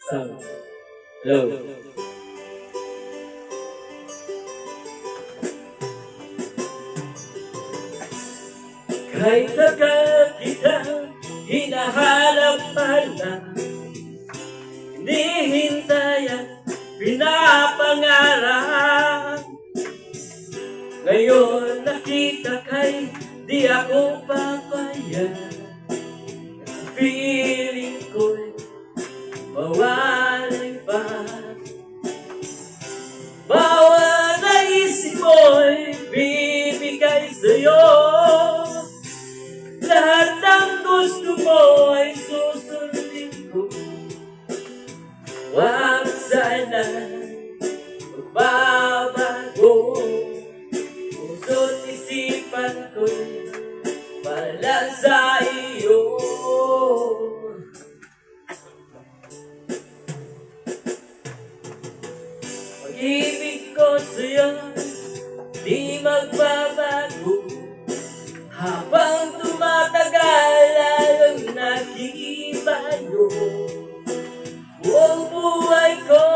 Sound. Hello. Kahit tagal kitang hinahanap pala, hinihintay at pinapangarap. Ngayon nakita kay di ako papayag. Feeling ko'y mawalay pa. Bawat naisip mo'y bibigay sa'yo. Lahat ng gusto mo ay susundin ko. Huwag sana magbabago. Puso't isipan ko'y para sa iyo. Pag-ibig ko sa'yo di magbabago. Habang tumatagal, lalong nag-iibayo. Buong buhay ko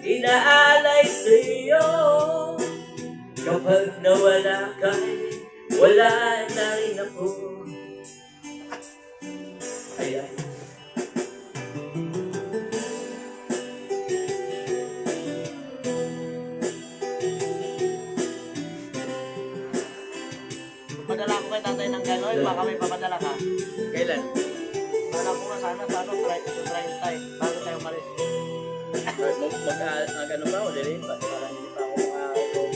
inaalay sa'yo. Kapag nawala ka, wala na rin ako. Ayan. Padala ko kay tatay ng gano'n, baka may papadala ka. Kailan? Bala ko na sana sa try tayo, bago tayo umalis. Mag-ano pa ako, dili pa. Parang hindi pa ako makakaupo.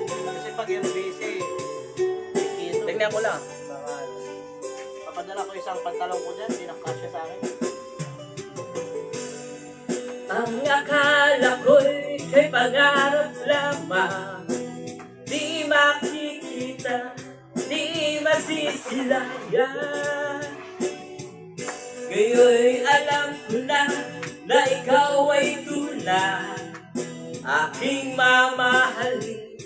Kasi pag yung busy, kikito. Tingnan ko lang. Papadala ko isang pantalong ko dyan, hindi nakasya sa akin. Ang akala ko'y kay pangarap lamang, di makikita, di masisilayan. Ngayon'y alam ko na ikaw ay tunay, aking mamahalin,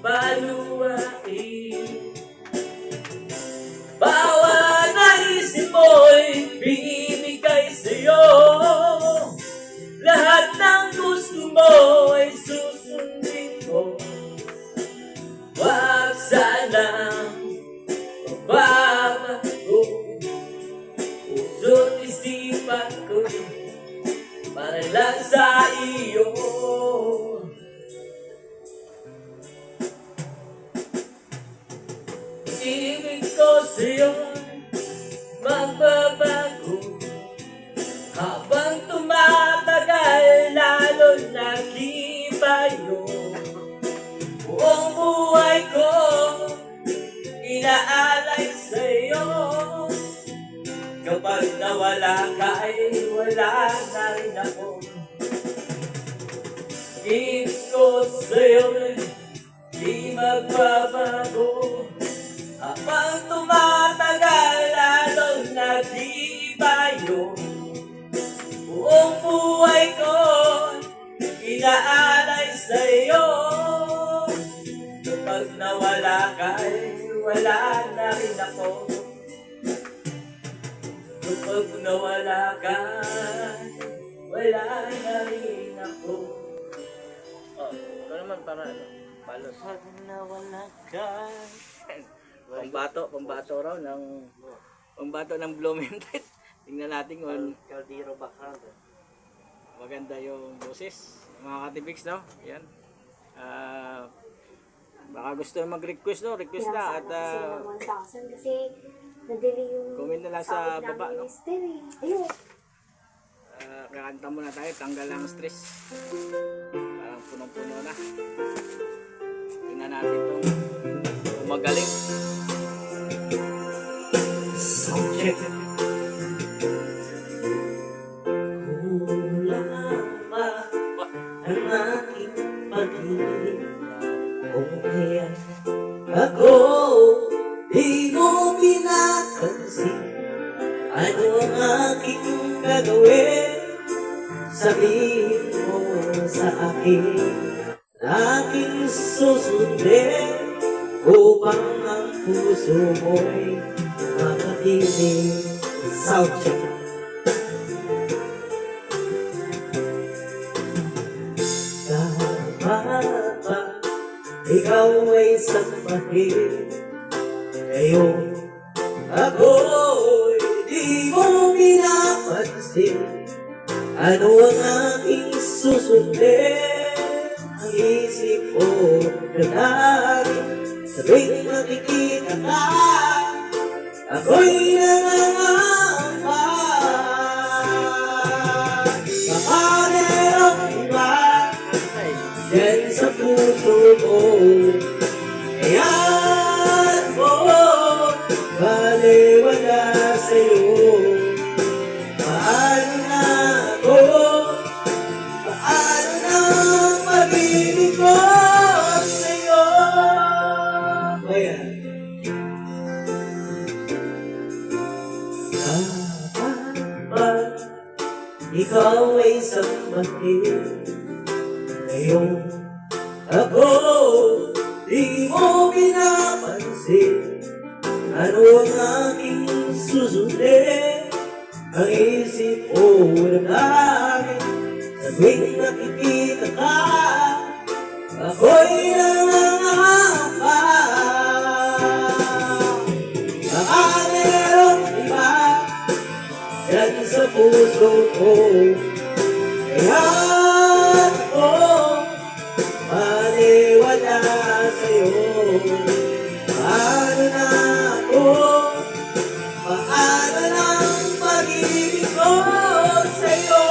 paluwain. Bawat naisip mo'y binibigay sa'yo. Lahat ng gusto mo ay susundin ko. Huwag sanang magbabago. Puso't isipan ko para lang sa iyo. Ibig ko sa'yo magbabago. Habang tumatagal, lalo nag-ibayo. Buong buhay ko inaalay sa'yo. Kapag nawala ka ay wala na rin ako. Ibig ko sa'yo di magbabago. Habang tumatagal, lalo nag-ibayo. Buong buhay ko inaalay sa'yo. Kapag nawala ka ay wala na rin ako. Kapag nawala ka, wala na rin ako. Oh, ito naman para ano, palos. Pag nawala ka. Pambato raw ng Blumentritt. Tingnan natin kung Caldero background. maganda yung boses. Mga katibiks, no? Yan. Baka gusto mag-request, no? Request na. At kasi nadali yung comment na lang sa baba, no? Ayun. Kakanta muna tayo. Tanggal ang stress. Parang punong-puno na. Tingnan natin itong magaling. Subject. Kulang ba ang aking pag-ibig? O kaya ako di mo pinapansin? Ano ang aking gagawin? Sabihin mo sa akin, aking susundin upang ang puso mo'y makatinig. Sound check. ikaw ay sampahin. Ngayon ako'y di mo pinapansin. Ano ang aking susundin? Ang isip ko naghaharin. Sa tuwing makikita ka, ako'y nangangamba. Baka merong iba yan sa puso ko. Kaya ako baliwala sa'yo. Paano na ako? Paano na ang pag-ibig ko sa'yo? Ayan. Kapag ikaw ay sambahin, ngayon ako di mo pinapansin. Ano ang aking susundin? Ang isip ko naghaharin. Sa tuwing nakikita ka, ako'y nangangamba. Baka merong iba yan sa puso ko. Kaya ako maniwala sa'yo. Paano na ako? Paano na ang pag-ibig ko sa'yo?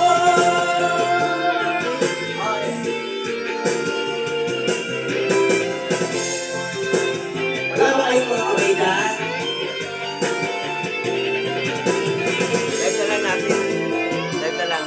Wala ba kayong mga kawaitan? Live na lang natin. Live na lang.